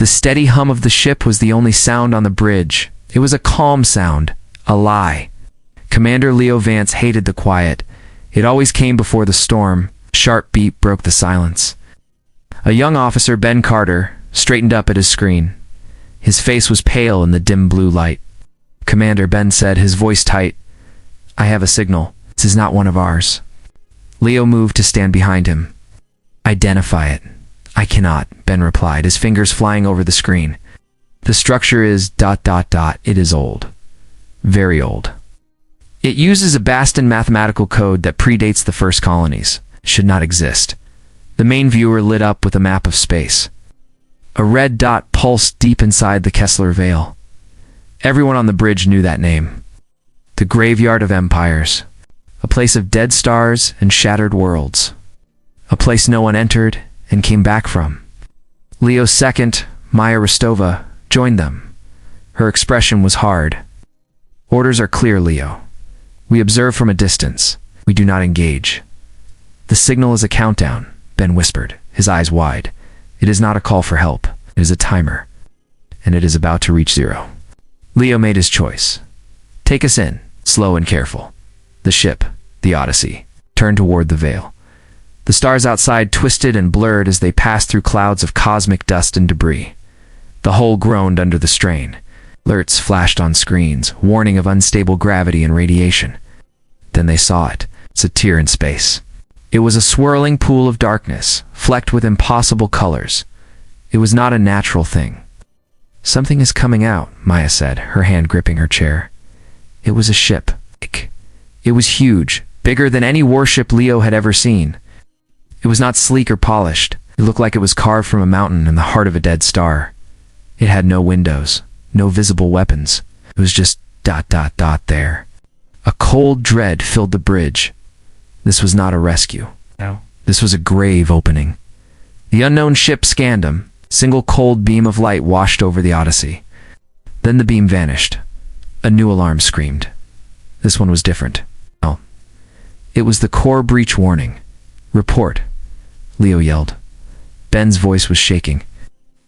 The steady hum of the ship was the only sound on the bridge. It was a calm sound, a lie. Commander Leo Vance hated the quiet. It always came before the storm. A sharp beat broke the silence. A young officer, Ben Carter, straightened up at his screen. His face was pale in the dim blue light. "Commander," Ben said, his voice tight. "I have a signal. This is not one of ours." Leo moved to stand behind him. "Identify it." "I cannot," Ben replied, his fingers flying over the screen. "The structure is ... It is old. Very old. It uses a Baston mathematical code that predates the first colonies. Should not exist." The main viewer lit up with a map of space. A red dot pulsed deep inside the Kessler Veil. Everyone on the bridge knew that name. The graveyard of empires. A place of dead stars and shattered worlds. A place no one entered and came back from. Leo's second, Maya Rostova, joined them. Her expression was hard. "Orders are clear, Leo. We observe from a distance. We do not engage." "The signal is a countdown," Ben whispered, his eyes wide. "It is not a call for help. It is a timer. And it is about to reach 0. Leo made his choice. "Take us in, slow and careful." The ship, the Odyssey, turned toward the veil. The stars outside twisted and blurred as they passed through clouds of cosmic dust and debris. The hull groaned under the strain. Alerts flashed on screens, warning of unstable gravity and radiation. Then they saw it. It's a tear in space. It was a swirling pool of darkness, flecked with impossible colors. It was not a natural thing. "Something is coming out," Maya said, her hand gripping her chair. It was a ship. It was huge, bigger than any warship Leo had ever seen. It was not sleek or polished. It looked like it was carved from a mountain in the heart of a dead star. It had no windows, no visible weapons. It was just ... there. A cold dread filled the bridge. This was not a rescue. No. This was a grave opening. The unknown ship scanned him. A single cold beam of light washed over the Odyssey. Then the beam vanished. A new alarm screamed. This one was different. No. It was the core breach warning. "Report," Leo yelled. Ben's voice was shaking.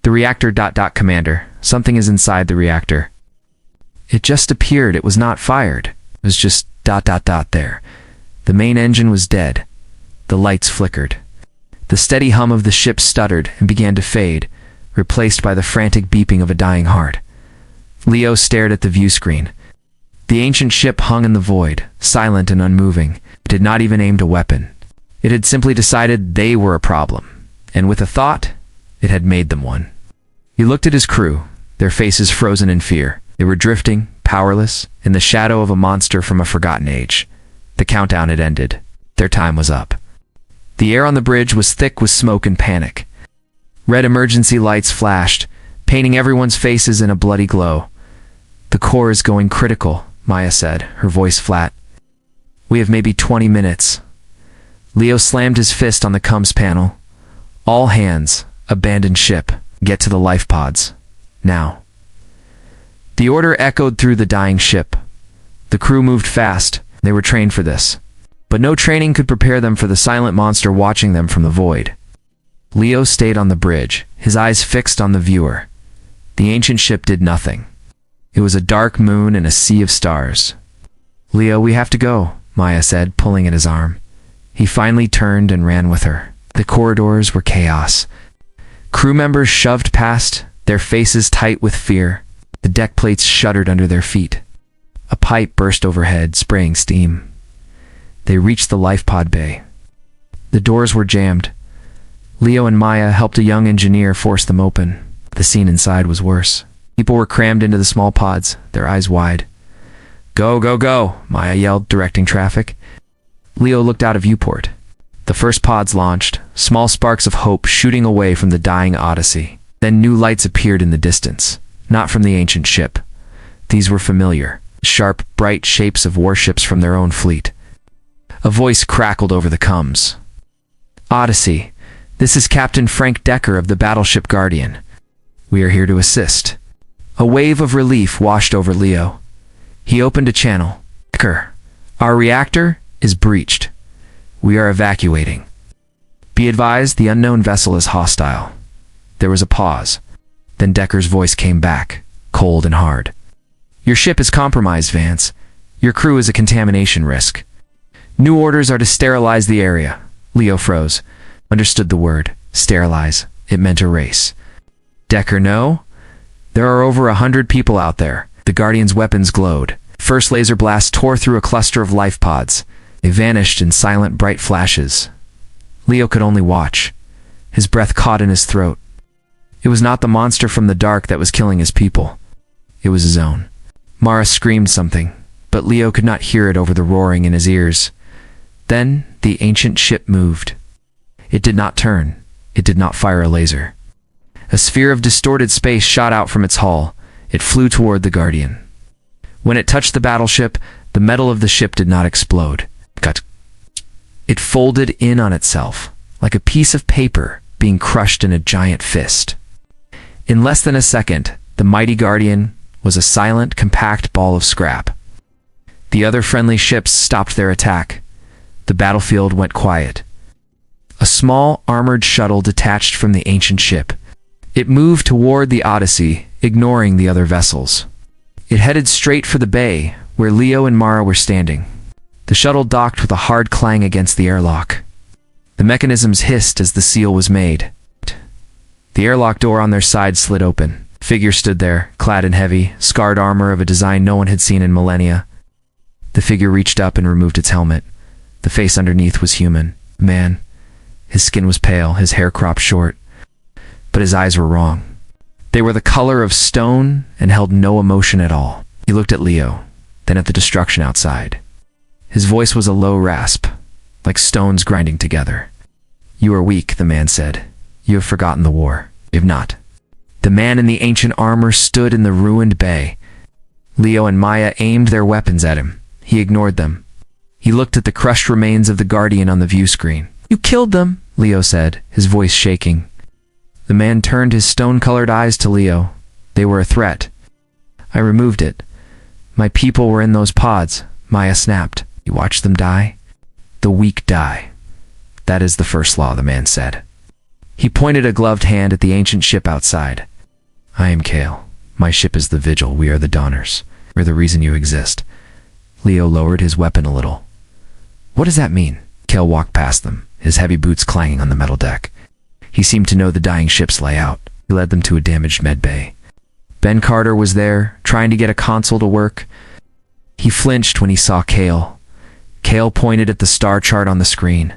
"The reactor ... Commander. Something is inside the reactor." It just appeared. It was not fired. It was just ... there. The main engine was dead. The lights flickered. The steady hum of the ship stuttered and began to fade, replaced by the frantic beeping of a dying heart. Leo stared at the view screen. The ancient ship hung in the void, silent and unmoving. It did not even aim a weapon. It had simply decided they were a problem, and with a thought, it had made them one. He looked at his crew, their faces frozen in fear. They were drifting, powerless, in the shadow of a monster from a forgotten age. The countdown had ended. Their time was up. The air on the bridge was thick with smoke and panic. Red emergency lights flashed, painting everyone's faces in a bloody glow. "The core is going critical," Maya said, her voice flat. "We have maybe 20 minutes. Leo slammed his fist on the comms panel. "All hands, abandon ship, get to the life pods. Now." The order echoed through the dying ship. The crew moved fast. They were trained for this. But no training could prepare them for the silent monster watching them from the void. Leo stayed on the bridge, his eyes fixed on the viewer. The ancient ship did nothing. It was a dark moon and a sea of stars. "Leo, we have to go," Maya said, pulling at his arm. He finally turned and ran with her. The corridors were chaos. Crew members shoved past, their faces tight with fear. The deck plates shuddered under their feet. A pipe burst overhead, spraying steam. They reached the life pod bay. The doors were jammed. Leo and Maya helped a young engineer force them open. The scene inside was worse. People were crammed into the small pods, their eyes wide. "Go, go, go," Maya yelled, directing traffic. Leo looked out a viewport. The first pods launched, small sparks of hope shooting away from the dying Odyssey. Then new lights appeared in the distance, not from the ancient ship. These were familiar, sharp, bright shapes of warships from their own fleet. A voice crackled over the comms. "Odyssey, this is Captain Frank Decker of the battleship Guardian. We are here to assist." A wave of relief washed over Leo. He opened a channel. "Decker, our reactor is breached. We are evacuating. Be advised, the unknown vessel is hostile." There was a pause. Then Decker's voice came back, cold and hard. Your ship is compromised, Vance. Your crew is a contamination risk. New orders are to sterilize the area. Leo froze. Understood the word. Sterilize. It meant erase. Decker, no? There are over 100 people out there. The Guardians' weapons glowed. First laser blast tore through a cluster of life pods. They vanished in silent, bright flashes. Leo could only watch. His breath caught in his throat. It was not the monster from the dark that was killing his people. It was his own. Mara screamed something, but Leo could not hear it over the roaring in his ears. Then the ancient ship moved. It did not turn. It did not fire a laser. A sphere of distorted space shot out from its hull. It flew toward the Guardian. When it touched the battleship, the metal of the ship did not explode. It folded in on itself, like a piece of paper being crushed in a giant fist. In less than a second, the mighty Guardian was a silent, compact ball of scrap. The other friendly ships stopped their attack. The battlefield went quiet. A small, armored shuttle detached from the ancient ship. It moved toward the Odyssey, ignoring the other vessels. It headed straight for the bay, where Leo and Mara were standing. The shuttle docked with a hard clang against the airlock. The mechanisms hissed as the seal was made. The airlock door on their side slid open. A figure stood there, clad in heavy, scarred armor of a design no one had seen in millennia. The figure reached up and removed its helmet. The face underneath was human. Man. His skin was pale, his hair cropped short. But his eyes were wrong. They were the color of stone and held no emotion at all. He looked at Leo, then at the destruction outside. His voice was a low rasp, like stones grinding together. You are weak, the man said. You have forgotten the war. You have not. The man in the ancient armor stood in the ruined bay. Leo and Maya aimed their weapons at him. He ignored them. He looked at the crushed remains of the Guardian on the view screen. You killed them, Leo said, his voice shaking. The man turned his stone-colored eyes to Leo. They were a threat. I removed it. My people were in those pods. Maya snapped. You watched them die? The weak die. That is the first law, the man said. He pointed a gloved hand at the ancient ship outside. I am Kale. My ship is the Vigil. We are the Dawners. We're the reason you exist. Leo lowered his weapon a little. What does that mean? Kale walked past them, his heavy boots clanging on the metal deck. He seemed to know the dying ship's layout. He led them to a damaged med bay. Ben Carter was there, trying to get a console to work. He flinched when he saw Kale. Kale pointed at the star chart on the screen.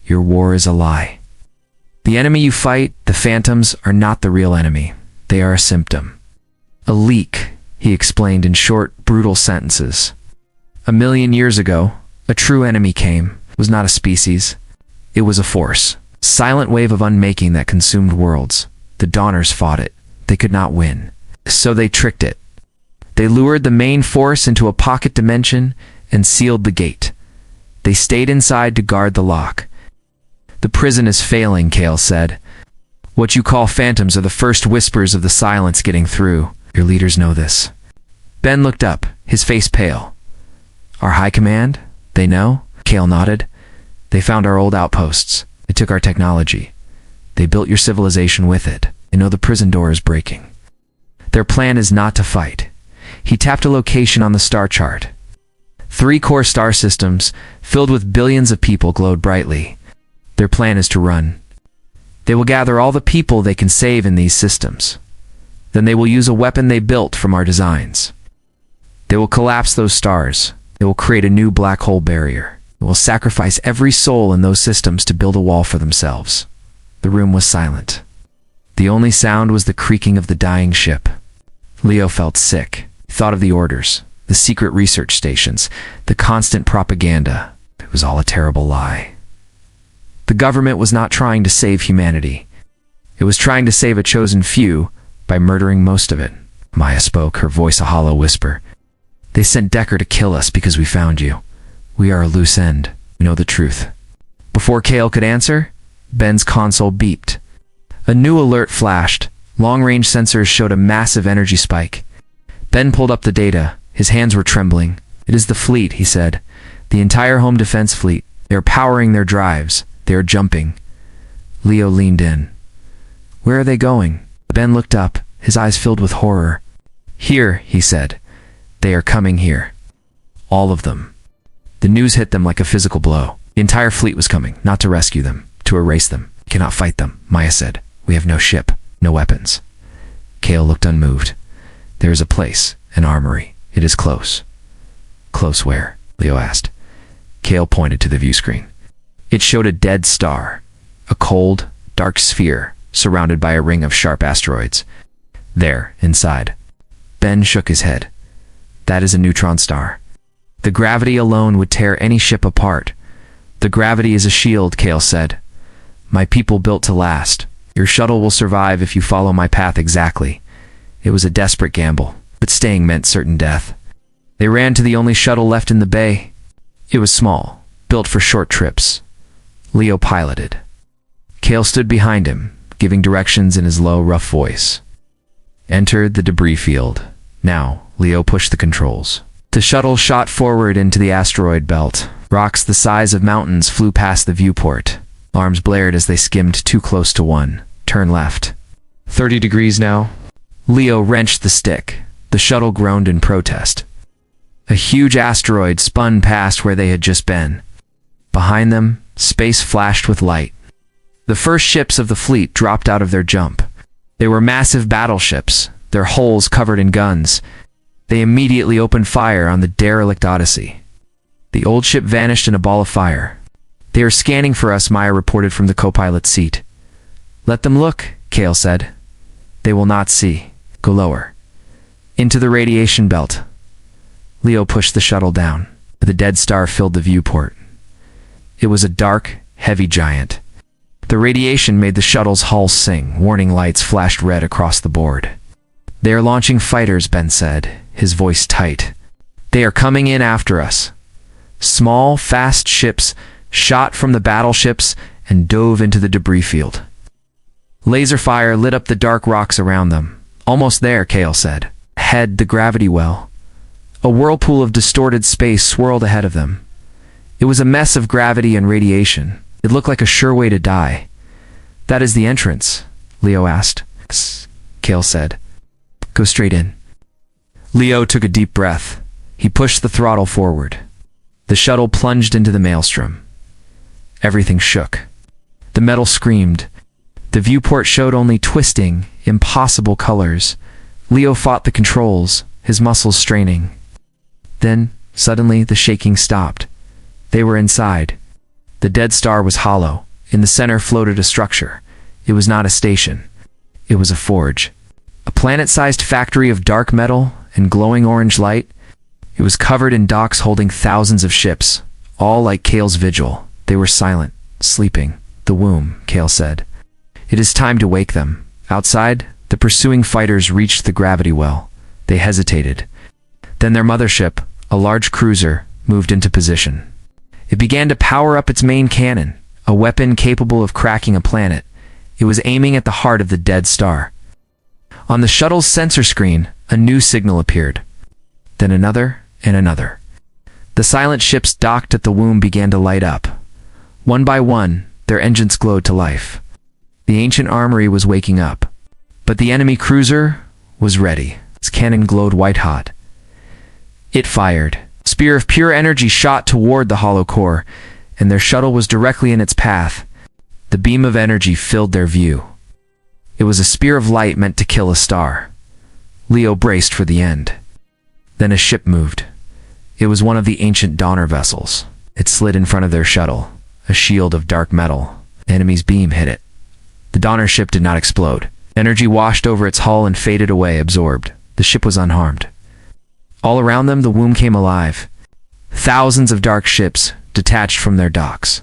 Your war is a lie. The enemy you fight, the Phantoms, are not the real enemy. They are a symptom. A leak, he explained in short, brutal sentences. 1,000,000 years ago, a true enemy came. It was not a species. It was a force. Silent wave of unmaking that consumed worlds. The Dawners fought it. They could not win. So they tricked it. They lured the main force into a pocket dimension and sealed the gate. They stayed inside to guard the lock. The prison is failing, Kale said. What you call phantoms are the first whispers of the silence getting through. Your leaders know this. Ben looked up, his face pale. Our high command? They know? Kale nodded. They found our old outposts. They took our technology. They built your civilization with it. They know the prison door is breaking. Their plan is not to fight. He tapped a location on the star chart. 3 core star systems, filled with billions of people, glowed brightly. Their plan is to run. They will gather all the people they can save in these systems. Then they will use a weapon they built from our designs. They will collapse those stars. They will create a new black hole barrier. They will sacrifice every soul in those systems to build a wall for themselves. The room was silent. The only sound was the creaking of the dying ship. Leo felt sick. He thought of the orders, the secret research stations, the constant propaganda. It was all a terrible lie. The government was not trying to save humanity. It was trying to save a chosen few by murdering most of it. Maya spoke, her voice a hollow whisper. They sent Decker to kill us because we found you. We are a loose end. We know the truth. Before Kale could answer, Ben's console beeped. A new alert flashed. Long-range sensors showed a massive energy spike. Ben pulled up the data. His hands were trembling. It is the fleet, he said. The entire home defense fleet. They are powering their drives. They are jumping. Leo leaned in. Where are they going? Ben looked up. his eyes filled with horror. "Here," he said. "They are coming here. All of them." The news hit them like a physical blow. The entire fleet was coming, not to rescue them, to erase them. "We cannot fight them," Maya said. "We have no ship, no weapons." Kale looked unmoved. "There is a place, an armory. It is close." "Close where?" Leo asked. Kale pointed to the view screen. It showed a dead star, a cold, dark sphere surrounded by a ring of sharp asteroids. "There, inside." Ben shook his head. "That is a neutron star. The gravity alone would tear any ship apart." "The gravity is a shield," Kale said. "My people built to last. Your shuttle will survive if you follow my path exactly." It was a desperate gamble, but staying meant certain death. They ran to the only shuttle left in the bay. It was small, built for short trips. Leo piloted. Kale stood behind him, giving directions in his low, rough voice. "Enter the debris field." Now, Leo pushed the controls. The shuttle shot forward into the asteroid belt. Rocks the size of mountains flew past the viewport. Alarms blared as they skimmed too close to one. "Turn left." 30 degrees now. Leo wrenched the stick. The shuttle groaned in protest. A huge asteroid spun past where they had just been. Behind them, space flashed with light. The first ships of the fleet dropped out of their jump. They were massive battleships, their hulls covered in guns. They immediately opened fire on the derelict Odyssey. The old ship vanished in a ball of fire. "They are scanning for us," Maya reported from the co-pilot's seat. "Let them look," Kale said. "They will not see. Go lower." Into the radiation belt. Leo pushed the shuttle down. The dead star filled the viewport. It was a dark, heavy giant. The radiation made the shuttle's hull sing. Warning lights flashed red across the board. "They are launching fighters," Ben said, his voice tight. "They are coming in after us." Small, fast ships shot from the battleships and dove into the debris field. Laser fire lit up the dark rocks around them. "Almost there," Kale said. Ahead, the gravity well. A whirlpool of distorted space swirled ahead of them. It was a mess of gravity and radiation. It looked like a sure way to die. "That is the entrance?" Leo asked. "Yes," Kale said. "Go straight in." Leo took a deep breath. He pushed the throttle forward. The shuttle plunged into the maelstrom. Everything shook. The metal screamed. The viewport showed only twisting, impossible colors. Leo fought the controls, his muscles straining. Then, suddenly, the shaking stopped. They were inside. The dead star was hollow. In the center floated a structure. It was not a station. It was a forge. A planet-sized factory of dark metal and glowing orange light. It was covered in docks holding thousands of ships, all like Kale's vigil. They were silent, sleeping. "The womb," Kale said. "It is time to wake them." Outside, the pursuing fighters reached the gravity well. They hesitated. Then their mothership, a large cruiser, moved into position. It began to power up its main cannon, a weapon capable of cracking a planet. It was aiming at the heart of the dead star. On the shuttle's sensor screen, a new signal appeared. Then another and another. The silent ships docked at the womb began to light up. One by one, their engines glowed to life. The ancient armory was waking up. But the enemy cruiser was ready. Its cannon glowed white-hot. It fired. A spear of pure energy shot toward the hollow core, and their shuttle was directly in its path. The beam of energy filled their view. It was a spear of light meant to kill a star. Leo braced for the end. Then a ship moved. It was one of the ancient Donner vessels. It slid in front of their shuttle, a shield of dark metal. The enemy's beam hit it. The Donner ship did not explode. Energy washed over its hull and faded away, absorbed. The ship was unharmed. All around them, the womb came alive. Thousands of dark ships detached from their docks.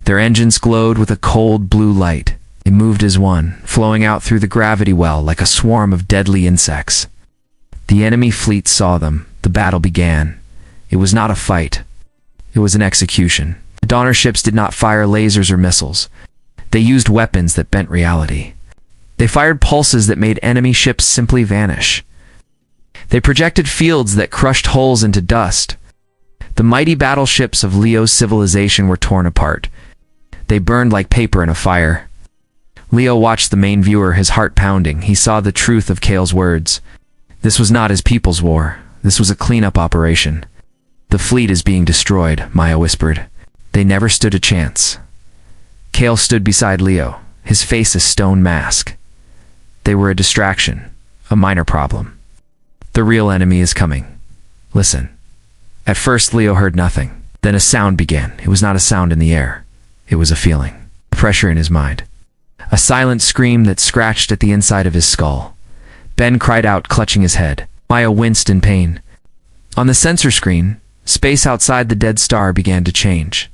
Their engines glowed with a cold blue light. They moved as one, flowing out through the gravity well like a swarm of deadly insects. The enemy fleet saw them. The battle began. It was not a fight. It was an execution. The Donner ships did not fire lasers or missiles. They used weapons that bent reality. They fired pulses that made enemy ships simply vanish. They projected fields that crushed hulls into dust. The mighty battleships of Leo's civilization were torn apart. They burned like paper in a fire. Leo watched the main viewer, his heart pounding. He saw the truth of Kale's words. This was not his people's war. This was a cleanup operation. The fleet is being destroyed, Maya whispered. They never stood a chance. Kale stood beside Leo, his face a stone mask. They were a distraction, a minor problem. The real enemy is coming. Listen. At first, Leo heard nothing. Then a sound began. It was not a sound in the air. It was a feeling. Pressure in his mind. A silent scream that scratched at the inside of his skull. Ben cried out, clutching his head. Maya winced in pain. On the sensor screen, space outside the dead star began to change.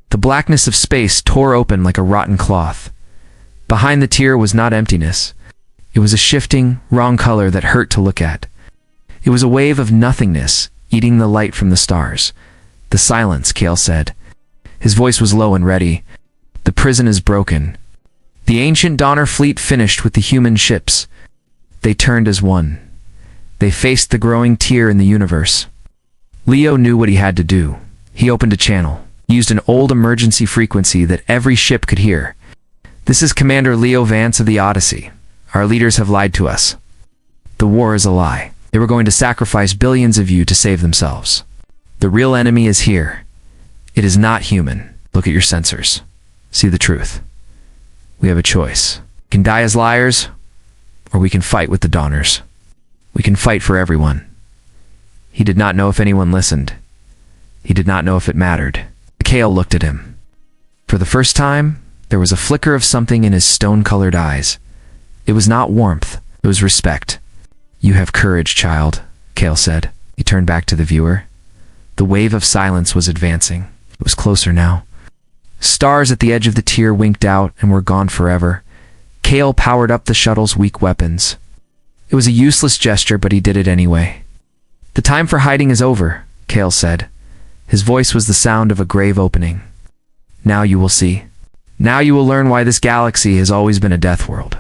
The blackness of space tore open like a rotten cloth. Behind the tear was not emptiness. It was a shifting, wrong color that hurt to look at. It was a wave of nothingness, eating the light from the stars. The silence, Kale said. His voice was low and ready. The prison is broken. The ancient Donner fleet finished with the human ships. They turned as one. They faced the growing tear in the universe. Leo knew what he had to do. He opened a channel, used an old emergency frequency that every ship could hear. This is Commander Leo Vance of the Odyssey. Our leaders have lied to us. The war is a lie. They were going to sacrifice billions of you to save themselves. The real enemy is here. It is not human. Look at your sensors. See the truth. We have a choice. We can die as liars, or we can fight with the Donners. We can fight for everyone. He did not know if anyone listened. He did not know if it mattered. Kale looked at him. For the first time, there was a flicker of something in his stone-colored eyes. It was not warmth. It was respect. You have courage, child, Kale said. He turned back to the viewer. The wave of silence was advancing. It was closer now. Stars at the edge of the tier winked out and were gone forever. Kale powered up the shuttle's weak weapons. It was a useless gesture, but he did it anyway. The time for hiding is over, Kale said. His voice was the sound of a grave opening. Now you will see. Now you will learn why this galaxy has always been a death world.